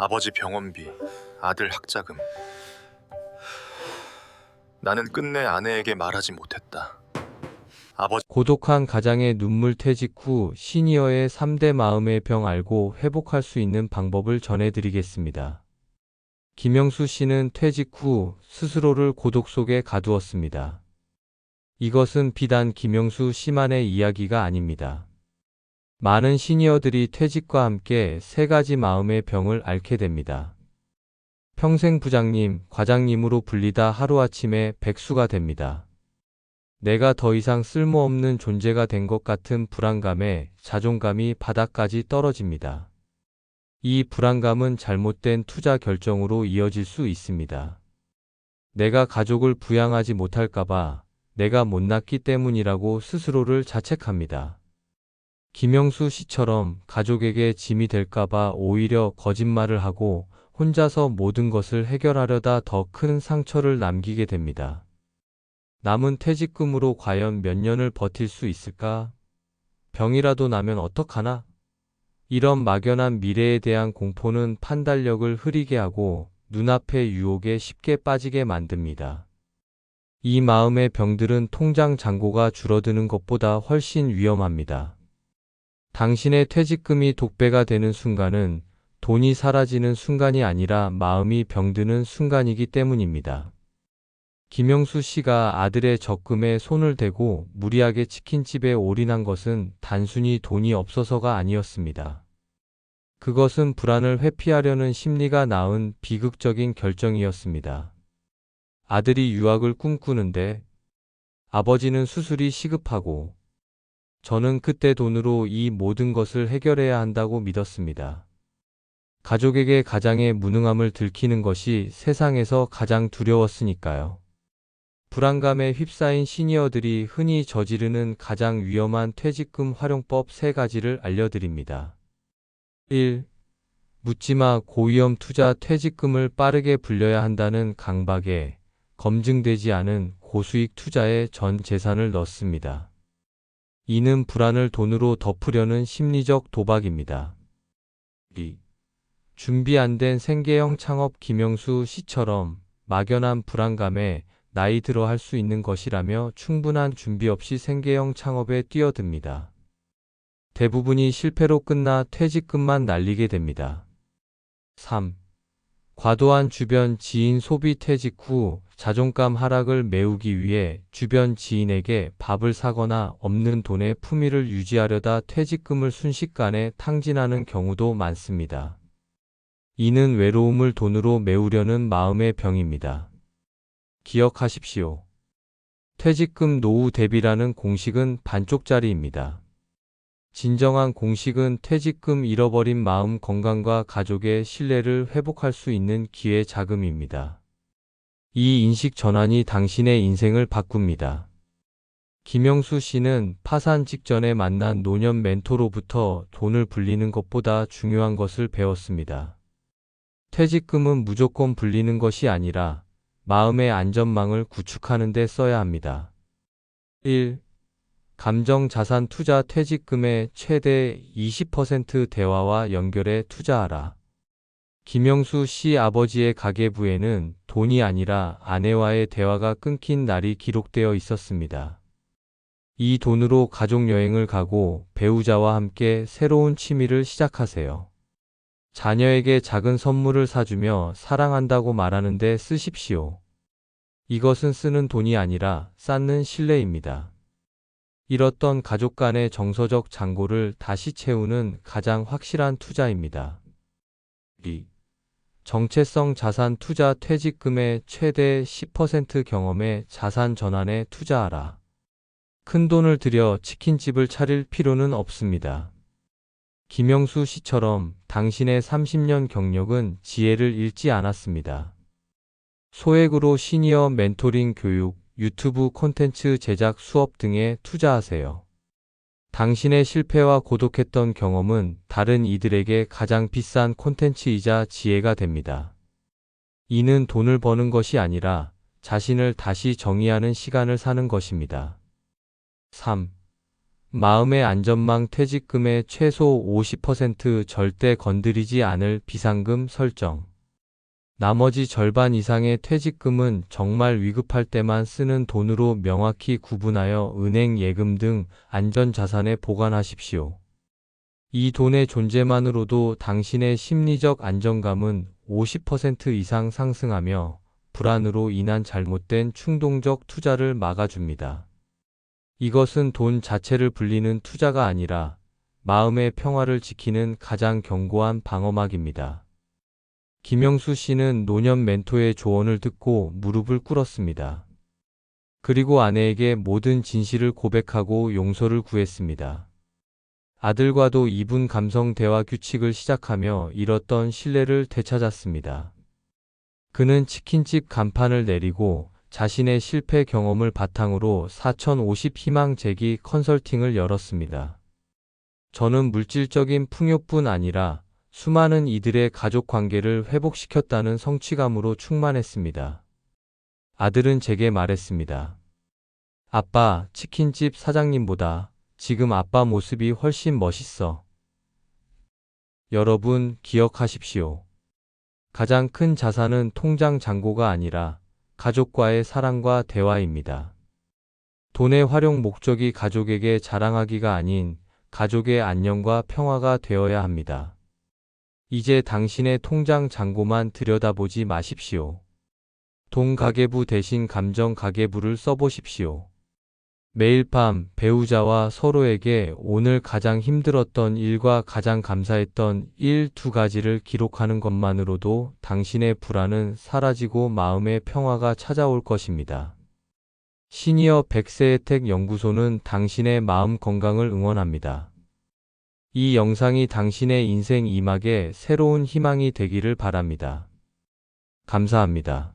아버지 병원비, 아들 학자금. 나는 끝내 아내에게 말하지 못했다. 아버지 고독한 가장의 눈물 퇴직 후 시니어의 3대 마음의 병 알고 회복할 수 있는 방법을 전해드리겠습니다. 김영수 씨는 퇴직 후 스스로를 고독 속에 가두었습니다. 이것은 비단 김영수 씨만의 이야기가 아닙니다. 많은 시니어들이 퇴직과 함께 세 가지 마음의 병을 앓게 됩니다. 평생 부장님, 과장님으로 불리다 하루아침에 백수가 됩니다. 내가 더 이상 쓸모없는 존재가 된 것 같은 불안감에 자존감이 바닥까지 떨어집니다. 이 불안감은 잘못된 투자 결정으로 이어질 수 있습니다. 내가 가족을 부양하지 못할까봐, 내가 못났기 때문이라고 스스로를 자책합니다. 김영수 씨처럼 가족에게 짐이 될까봐 오히려 거짓말을 하고 혼자서 모든 것을 해결하려다 더 큰 상처를 남기게 됩니다. 남은 퇴직금으로 과연 몇 년을 버틸 수 있을까? 병이라도 나면 어떡하나? 이런 막연한 미래에 대한 공포는 판단력을 흐리게 하고 눈앞의 유혹에 쉽게 빠지게 만듭니다. 이 마음의 병들은 통장 잔고가 줄어드는 것보다 훨씬 위험합니다. 당신의 퇴직금이 독배가 되는 순간은 돈이 사라지는 순간이 아니라 마음이 병드는 순간이기 때문입니다. 김영수 씨가 아들의 적금에 손을 대고 무리하게 치킨집에 올인한 것은 단순히 돈이 없어서가 아니었습니다. 그것은 불안을 회피하려는 심리가 낳은 비극적인 결정이었습니다. 아들이 유학을 꿈꾸는데 아버지는 수술이 시급하고 저는 그때 돈으로 이 모든 것을 해결해야 한다고 믿었습니다. 가족에게 가장의 무능함을 들키는 것이 세상에서 가장 두려웠으니까요. 불안감에 휩싸인 시니어들이 흔히 저지르는 가장 위험한 퇴직금 활용법 3가지를 알려드립니다. 1. 묻지마 고위험 투자 퇴직금을 빠르게 불려야 한다는 강박에 검증되지 않은 고수익 투자에 전 재산을 넣습니다. 이는 불안을 돈으로 덮으려는 심리적 도박입니다. 2. 준비 안 된 생계형 창업 김영수 씨처럼 막연한 불안감에 나이 들어 할 수 있는 것이라며 충분한 준비 없이 생계형 창업에 뛰어듭니다. 대부분이 실패로 끝나 퇴직금만 날리게 됩니다. 3. 과도한 주변 지인 소비 퇴직 후 자존감 하락을 메우기 위해 주변 지인에게 밥을 사거나 없는 돈의 품위를 유지하려다 퇴직금을 순식간에 탕진하는 경우도 많습니다. 이는 외로움을 돈으로 메우려는 마음의 병입니다. 기억하십시오. 퇴직금 노후 대비라는 공식은 반쪽짜리입니다. 진정한 공식은 퇴직금 잃어버린 마음 건강과 가족의 신뢰를 회복할 수 있는 기회 자금입니다. 이 인식 전환이 당신의 인생을 바꿉니다. 김영수 씨는 파산 직전에 만난 노년 멘토로부터 돈을 불리는 것보다 중요한 것을 배웠습니다. 퇴직금은 무조건 불리는 것이 아니라 마음의 안전망을 구축하는 데 써야 합니다. 1. 감정자산 투자 퇴직금의 최대 20% 대화와 연결해 투자하라. 김영수 씨 아버지의 가계부에는 돈이 아니라 아내와의 대화가 끊긴 날이 기록되어 있었습니다. 이 돈으로 가족여행을 가고 배우자와 함께 새로운 취미를 시작하세요. 자녀에게 작은 선물을 사주며 사랑한다고 말하는데 쓰십시오. 이것은 쓰는 돈이 아니라 쌓는 신뢰입니다. 잃었던 가족 간의 정서적 잔고를 다시 채우는 가장 확실한 투자입니다. 2. 정체성 자산 투자 퇴직금의 최대 10% 경험에 자산 전환에 투자하라. 큰 돈을 들여 치킨집을 차릴 필요는 없습니다. 김영수 씨처럼 당신의 30년 경력은 지혜를 잃지 않았습니다. 소액으로 시니어 멘토링 교육, 유튜브 콘텐츠 제작 수업 등에 투자하세요. 당신의 실패와 고독했던 경험은 다른 이들에게 가장 비싼 콘텐츠이자 지혜가 됩니다. 이는 돈을 버는 것이 아니라 자신을 다시 정의하는 시간을 사는 것입니다. 3. 마음의 안전망 퇴직금의 최소 50% 절대 건드리지 않을 비상금 설정. 나머지 절반 이상의 퇴직금은 정말 위급할 때만 쓰는 돈으로 명확히 구분하여 은행 예금 등 안전자산에 보관하십시오. 이 돈의 존재만으로도 당신의 심리적 안정감은 50% 이상 상승하며 불안으로 인한 잘못된 충동적 투자를 막아줍니다. 이것은 돈 자체를 불리는 투자가 아니라 마음의 평화를 지키는 가장 견고한 방어막입니다. 김영수 씨는 노년 멘토의 조언을 듣고 무릎을 꿇었습니다. 그리고 아내에게 모든 진실을 고백하고 용서를 구했습니다. 아들과도 이분 감성 대화 규칙을 시작하며 잃었던 신뢰를 되찾았습니다. 그는 치킨집 간판을 내리고 자신의 실패 경험을 바탕으로 4050 희망 재기 컨설팅을 열었습니다. 저는 물질적인 풍요뿐 아니라 수많은 이들의 가족 관계를 회복시켰다는 성취감으로 충만했습니다. 아들은 제게 말했습니다. 아빠, 치킨집 사장님보다 지금 아빠 모습이 훨씬 멋있어. 여러분, 기억하십시오. 가장 큰 자산은 통장 잔고가 아니라 가족과의 사랑과 대화입니다. 돈의 활용 목적이 가족에게 자랑하기가 아닌 가족의 안녕과 평화가 되어야 합니다. 이제 당신의 통장 잔고만 들여다보지 마십시오. 돈 가계부 대신 감정 가계부를 써보십시오. 매일 밤 배우자와 서로에게 오늘 가장 힘들었던 일과 가장 감사했던 일 두 가지를 기록하는 것만으로도 당신의 불안은 사라지고 마음의 평화가 찾아올 것입니다. 시니어 100세 혜택 연구소는 당신의 마음 건강을 응원합니다. 이 영상이 당신의 인생 이막에 새로운 희망이 되기를 바랍니다. 감사합니다.